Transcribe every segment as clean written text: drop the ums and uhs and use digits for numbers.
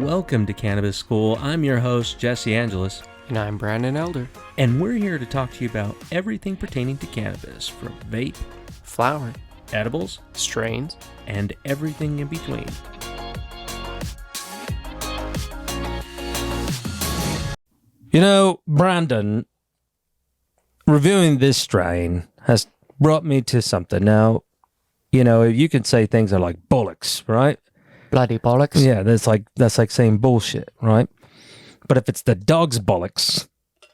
Welcome to Cannabis School. I'm your host, Jesse Angeles. And I'm Brandon Elder. And we're here to talk to you about everything pertaining to cannabis, from vape, flower, edibles, strains, and everything in between. You know, Brandon, reviewing this strain has brought me to something. Now, you know, you can say things are like bollocks, right? bloody bollocks. Yeah, that's like saying bullshit, right? But if it's the dog's bollocks,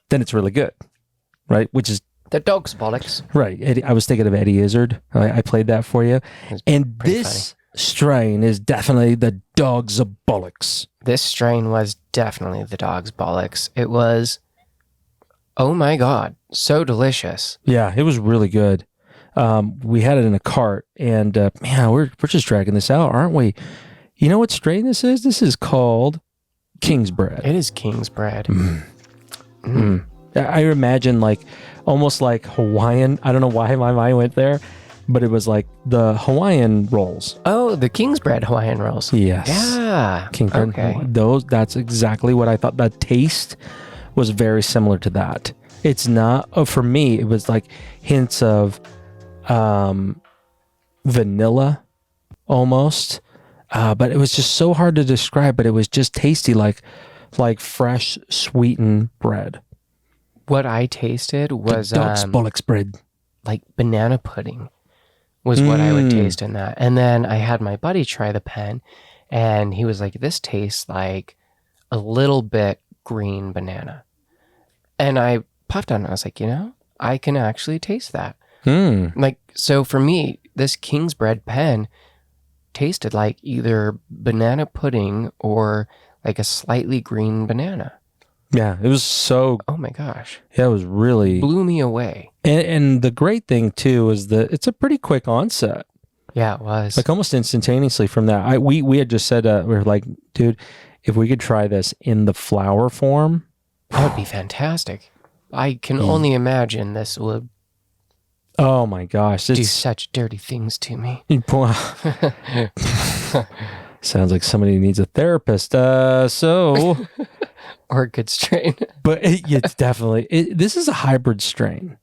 then it's really good, right? Which is The dog's bollocks. right. I was thinking of Eddie Izzard. I played that for you. And this strain is definitely the dog's bollocks. This strain was definitely the dog's bollocks. It was, oh my God, so delicious. Yeah, it was really good. We had it in a cart, and man, we're just dragging this out, aren't we? You know what strain this is? This is called King's Bread. It is King's Bread. I imagine almost like Hawaiian. I don't know why my mind went there, but it was like the Hawaiian rolls. Oh, the King's Bread Hawaiian rolls. Yes. Yeah. King's Bread. Okay. That's exactly what I thought. The taste was very similar to that. It's not, for me, it was like hints of vanilla almost. But it was just so hard to describe, but it was just tasty, like fresh sweetened bread. What I tasted was Dog's bollocks bread. like banana pudding was what I would taste in that. And then I had my buddy try the pen, and he was like, this tastes like a little bit green banana. And I puffed on it. I was like, I can actually taste that. Like, so for me, this King's Bread pen tasted like either banana pudding or like a slightly green banana. Yeah, it was so... Oh my gosh. Yeah, it was really... Blew me away. And the great thing, too, is that it's a pretty quick onset. Yeah, it was. Like almost instantaneously from that. We had just said, we were like, dude, if we could try this in the flower form... That would be fantastic. I can only imagine this would Oh my gosh. do such dirty things to me. Sounds like somebody needs a therapist. So... Or a good strain. But it's definitely... this is a hybrid strain,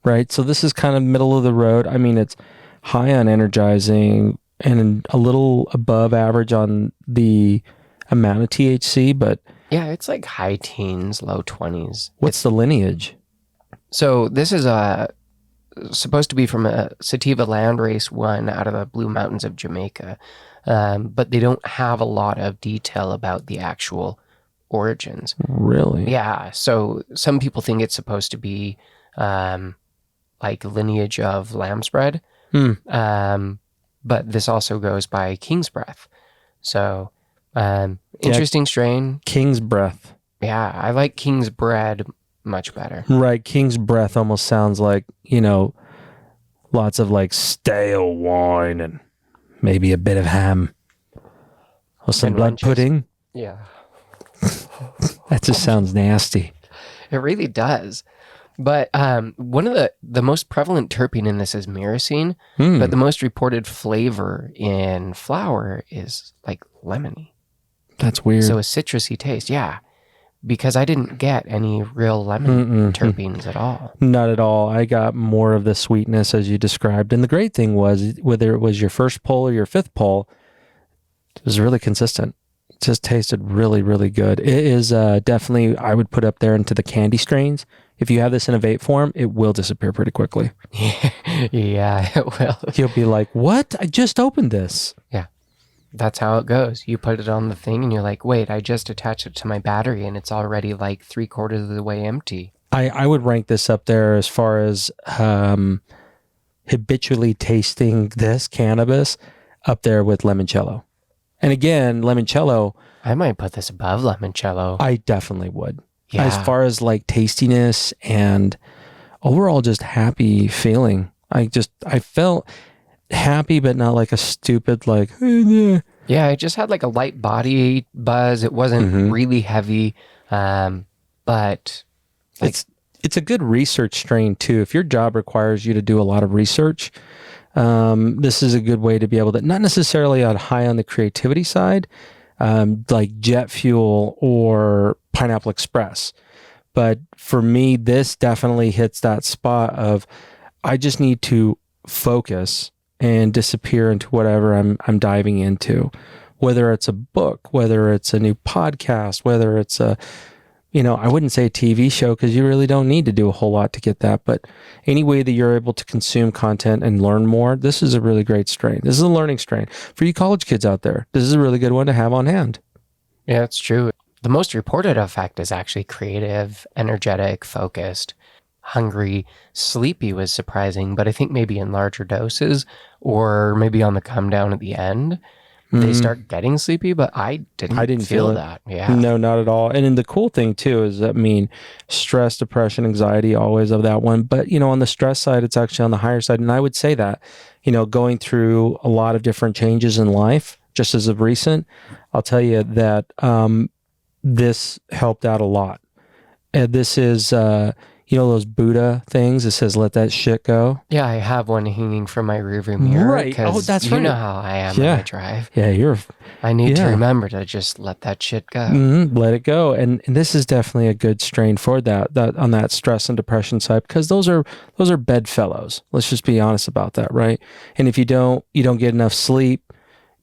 right? So this is kind of middle of the road. I mean, it's high on energizing and a little above average on the amount of THC, but... Yeah, it's like high teens, low 20s. What's the lineage? So this is supposed to be from a Sativa landrace one out of the Blue Mountains of Jamaica. But they don't have a lot of detail about the actual origins. Really? Yeah. So some people think it's supposed to be like lineage of lamb's bread. But this also goes by King's Breath. So interesting strain. King's Breath. Yeah, I like King's Bread much better. Right. King's Breath almost sounds like, lots of like stale wine and maybe a bit of ham. Or some And blood lunches. pudding. Yeah. That just sounds nasty. It really does. But one of the most prevalent terpene in this is myrcene, but the most reported flavor in flower is like lemony. That's weird. So a citrusy taste, yeah. Because I didn't get any real lemon terpenes at all. Not at all. I got more of the sweetness as you described. And the great thing was, whether it was your first pull or your fifth pull, it was really consistent. It just tasted really, really good. It is definitely, I would put up there into the candy strains. If you have this in a vape form, it will disappear pretty quickly. Yeah, it will. You'll be like, what? I just opened this. Yeah. That's how it goes. You put it on the thing and you're like, wait, I just attached it to my battery and it's already like 3/4 of the way empty. I would rank this up there as far as habitually tasting this cannabis, up there with limoncello. And again, limoncello, I might put this above limoncello. I definitely would. Yeah. As far as like tastiness and overall just happy feeling. I felt happy, but not like a stupid like, Yeah, it just had like a light body buzz. It wasn't really heavy, but like, it's a good research strain too. If your job requires you to do a lot of research, this is a good way to be able to, not necessarily on high on the creativity side, like jet fuel or Pineapple Express. But for me, this definitely hits that spot of I just need to focus and disappear into whatever I'm diving into, whether it's a book, whether it's a new podcast, whether it's a, I wouldn't say a TV show because you really don't need to do a whole lot to get that. But any way that you're able to consume content and learn more, this is a really great strain. This is a learning strain for you college kids out there. This is a really good one to have on hand. Yeah, it's true. The most reported effect is actually creative, energetic, focused, hungry. Sleepy was surprising, but I think maybe in larger doses or maybe on the come down at the end, they start getting sleepy, but I didn't feel that. Yeah. No, not at all. And then the cool thing too is, stress, depression, anxiety, always of that one. But, on the stress side, it's actually on the higher side. And I would say that, going through a lot of different changes in life, just as of recent, I'll tell you that this helped out a lot. And this is, those Buddha things. It says, let that shit go. Yeah, I have one hanging from my rearview mirror. Right. Oh, that's right. You know how I am when I drive. Yeah, I need to remember to just let that shit go. Let it go. And this is definitely a good strain for that on that stress and depression side, because those are bedfellows. Let's just be honest about that, right? And if you don't get enough sleep,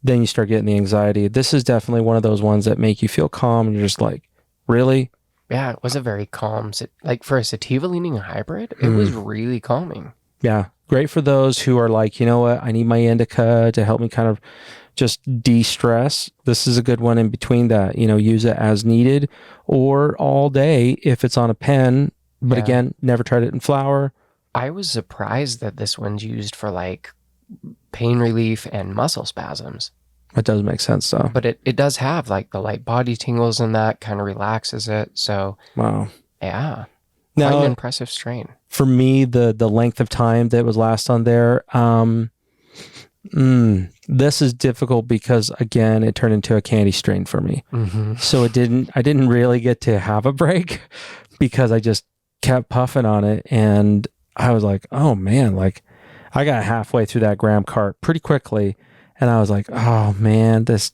then you start getting the anxiety. This is definitely one of those ones that make you feel calm and you're just like, really? Yeah, it was a very calm, like for a sativa leaning hybrid, it was really calming. Yeah. Great for those who are like, you know what, I need my indica to help me kind of just de-stress. This is a good one in between that, use it as needed or all day if it's on a pen. But again, never tried it in flower. I was surprised that this one's used for like pain relief and muscle spasms. That does make sense though. But it does have like the light body tingles and that kind of relaxes it. So, wow. Yeah. Now, quite an impressive strain. For me, the length of time that was last on there, this is difficult because again, it turned into a candy strain for me. So I didn't really get to have a break because I just kept puffing on it. And I was like, oh man, like I got halfway through that gram cart pretty quickly. And I was like, oh man, this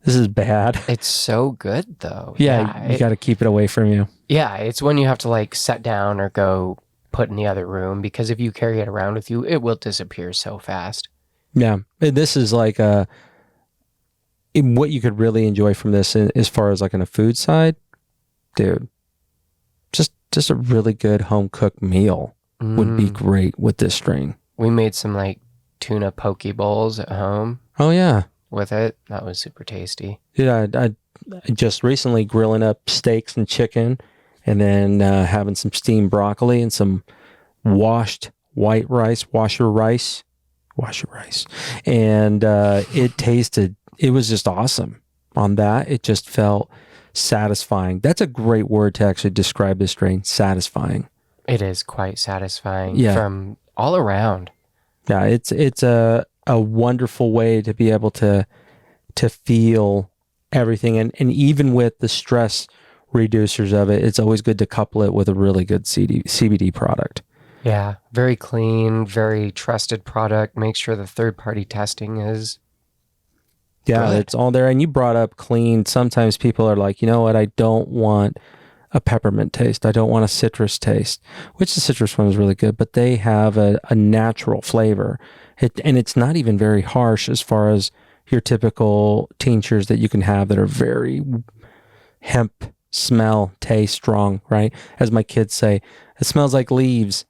is bad. It's so good though. Yeah, you got to keep it away from you. Yeah, it's when you have to like set down or go put in the other room, because if you carry it around with you, it will disappear so fast. Yeah, this is like what you could really enjoy from this as far as like on a food side, dude. Just a really good home cooked meal would be great with this strain. We made some like tuna poke bowls at home. Oh yeah, with it. That was super tasty. Yeah, I just recently grilling up steaks and chicken, and then having some steamed broccoli and some washed white rice, washer rice, and it was just awesome. On that, it just felt satisfying. That's a great word to actually describe this strain. Satisfying. It is quite satisfying. Yeah. From all around. Yeah, it's a wonderful way to be able to feel everything, and even with the stress reducers of it, it's always good to couple it with a really good CBD product. Yeah, very clean, very trusted product. Make sure the third-party testing is good. It's all there. And you brought up clean. Sometimes people are like, you know what, I don't want a peppermint taste. I don't want a citrus taste, which the citrus one is really good, but they have a natural flavor. And it's not even very harsh as far as your typical tinctures that you can have that are very hemp smell, taste strong, right? As my kids say, it smells like leaves.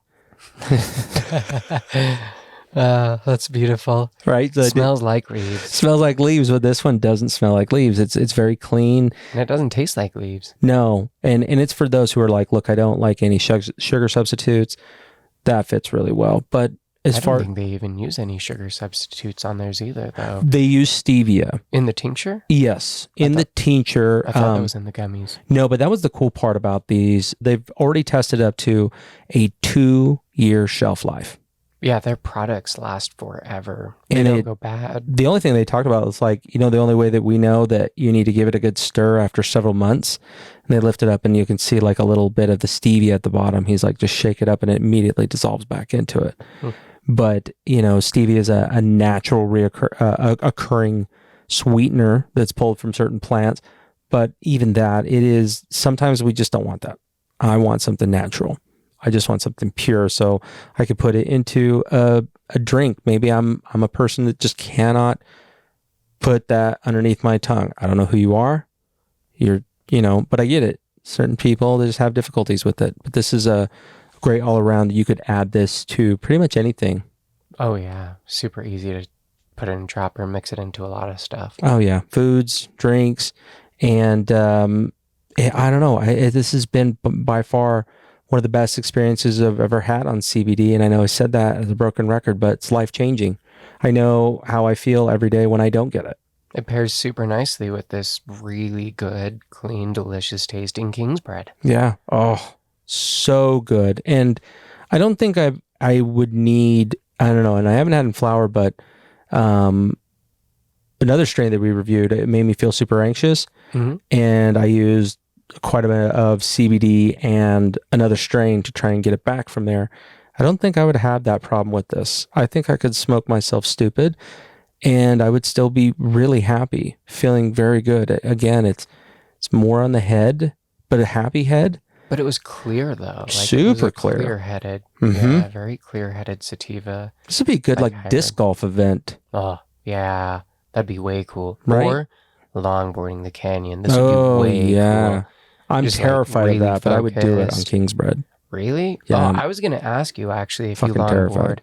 That's beautiful. Right? Smells like leaves. Smells like leaves, but this one doesn't smell like leaves. It's very clean. And it doesn't taste like leaves. No. And it's for those who are like, look, I don't like any sugar substitutes. That fits really well. But I don't think they even use any sugar substitutes on theirs either, though. They use stevia. In the tincture? Yes. The tincture. I thought that was in the gummies. No, but that was the cool part about these. They've already tested up to a 2-year shelf life. Yeah, their products last forever. They don't go bad. The only thing they talked about was like, the only way that we know that you need to give it a good stir after several months. And they lift it up and you can see like a little bit of the stevia at the bottom. He's like, just shake it up and it immediately dissolves back into it. But, stevia is a natural occurring sweetener that's pulled from certain plants. But even that, it is sometimes we just don't want that. I want something natural. I just want something pure, so I could put it into a drink. Maybe I'm a person that just cannot put that underneath my tongue. I don't know who you are. But I get it. Certain people, they just have difficulties with it. But this is a great all around. You could add this to pretty much anything. Oh yeah, super easy to put it in a dropper and mix it into a lot of stuff. Oh yeah, foods, drinks, and I don't know. This has been by far one of the best experiences I've ever had on CBD. And I know I said that as a broken record, but it's life changing. I know how I feel every day when I don't get it. It pairs super nicely with this really good, clean, delicious tasting King's bread. Yeah. Oh, so good. And I don't think I would need, I don't know, and I haven't had in flower, but another strain that we reviewed, it made me feel super anxious. Mm-hmm. And I used quite a bit of CBD and another strain to try and get it back from there. I don't think I would have that problem with this. I think I could smoke myself stupid and I would still be really happy, feeling very good. Again, it's more on the head, but a happy head. But it was clear though. Like Super clear. Clear-headed. Mm-hmm. Yeah, very clear-headed sativa. This would be a good like disc golf event. Oh, yeah. That'd be way cool. Right? Or longboarding the canyon. This would be way cool. I'm Just, terrified really of that, but I would do it on focused. King's bread. Really? Yeah, Oh, I was going to ask you actually if you fucking longboard.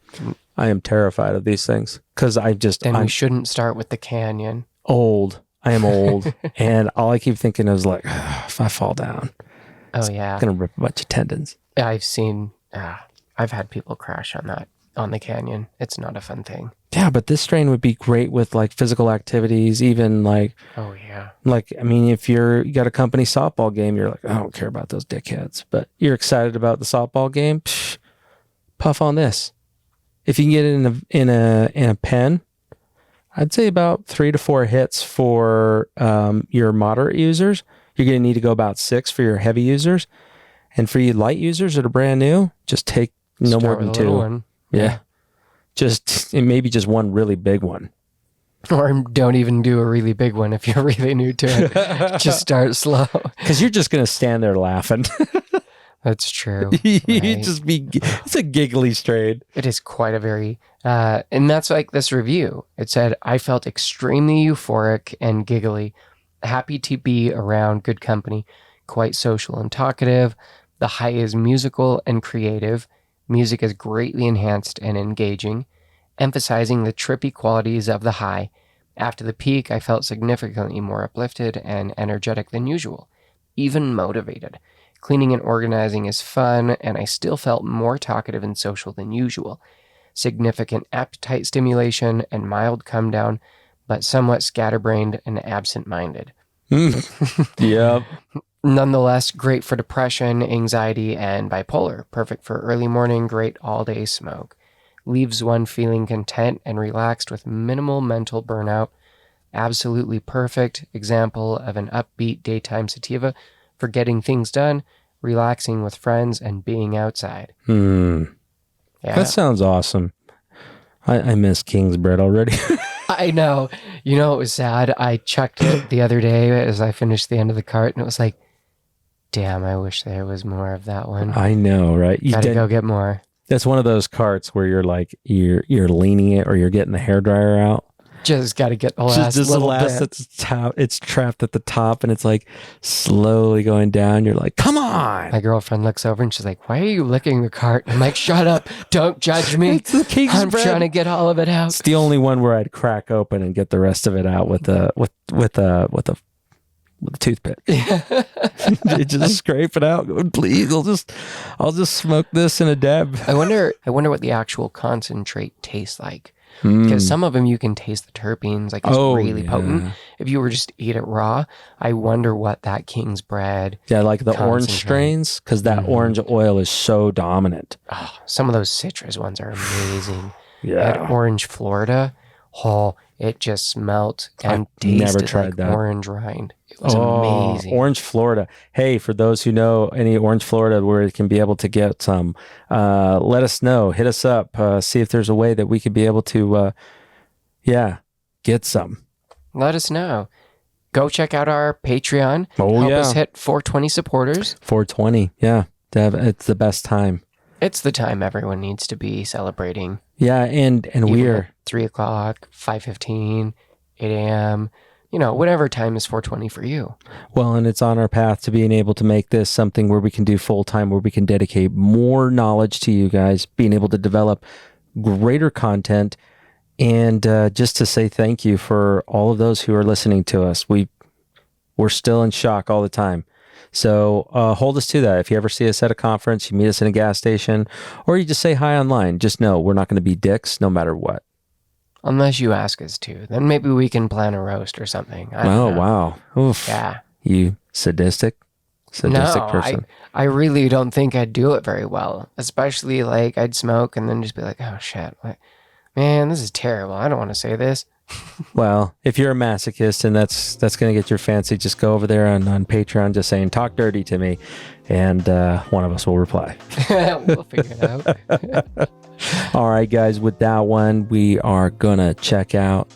terrified. I am terrified of these things because Then I'm we shouldn't start with the canyon. old. I am old. And all I keep thinking is like, if I fall down, Oh, yeah. I'm going to rip a bunch of tendons. I've had people crash on the canyon. It's not a fun thing. Yeah, but this strain would be great with like physical activities, even like, Oh, yeah. I mean, if you got a company softball game, you're like, I don't care about those dickheads, but you're excited about the softball game, puff on this. If you can get it in a pen, I'd say about 3 to 4 hits for your moderate users. You're going to need to go about 6 for your heavy users. And for you light users that are brand new, just take no Start more with than a 2. little one. Yeah. Maybe just one really big one. Or don't even do a really big one if you're really new to it. Just start slow. Because you're just going to stand there laughing. That's true. You'd Right? just be, it's a giggly strain. It is quite a very, and that's like this review. It said, I felt extremely euphoric and giggly, happy to be around good company, quite social and talkative. The high is musical and creative. Music is greatly enhanced and engaging, emphasizing the trippy qualities of the high. After the peak, I felt significantly more uplifted and energetic than usual, even motivated. Cleaning and organizing is fun, and I still felt more talkative and social than usual. Significant appetite stimulation and mild come down, but somewhat scatterbrained and absent-minded. Yep. Nonetheless, great for depression, anxiety, and bipolar. Perfect for early morning, great all-day smoke. Leaves one feeling content and relaxed with minimal mental burnout. Absolutely perfect example of an upbeat daytime sativa for getting things done, relaxing with friends, and being outside. Yeah. That sounds awesome. I miss King's bread already. I know. You know, it was sad. I chucked it the other day as I finished the end of the cart, and it was like, damn, I wish there was more of that one. I know, right? Gotta go get more. That's one of those carts where you're like, you're leaning it or you're getting the hairdryer out. Just gotta get the last Just the little last bit. it's trapped at the top and it's like slowly going down. You're like, come on. My girlfriend looks over and she's like, why are you licking the cart? I'm like, shut up. Don't judge me. It's the King's I'm bread. trying to get all of it out. It's the only one where I'd crack open and get the rest of it out with a toothpick. You just scrape it out. Going, please, I'll just smoke this in a dab. I wonder what the actual concentrate tastes like. Because some of them you can taste the terpenes, like it's really potent. If you were just to eat it raw, I wonder what that King's bread. Yeah, like the orange Concentrate. strains, because that orange oil is so dominant. Oh, some of those citrus ones are amazing. Yeah. At Orange, Florida, it just smelt and I've never tasted tried like that. orange rind. It was amazing. Orange, Florida. Hey, for those who know any Orange, Florida, where it can be able to get some, let us know. Hit us up. See if there's a way that we could be able to, get some. Let us know. Go check out our Patreon. Oh, Help yeah. us hit 420 supporters. 420. Yeah. It's the best time. It's the time everyone needs to be celebrating. Yeah. And we Even are at 3 o'clock, 5:15, 8 a.m., whatever time is 420 for you. well, and it's on our path to being able to make this something where we can do full time, where we can dedicate more knowledge to you guys, being able to develop greater content. And just to say thank you for all of those who are listening to us. We're still in shock all the time. So hold us to that. If you ever see us at a conference, you meet us in a gas station, or you just say hi online, just know we're not going to be dicks no matter what. Unless you ask us to. Then maybe we can plan a roast or something. I don't know. Wow. Oof. Yeah. You sadistic person. I really don't think I'd do it very well. Especially like I'd smoke and then just be like, oh shit. Man, this is terrible. I don't want to say this. Well, if you're a masochist and that's going to get your fancy, just go over there on Patreon, just saying, talk dirty to me. And one of us will reply. We'll figure it out. All right, guys, with that one, we are going to check out.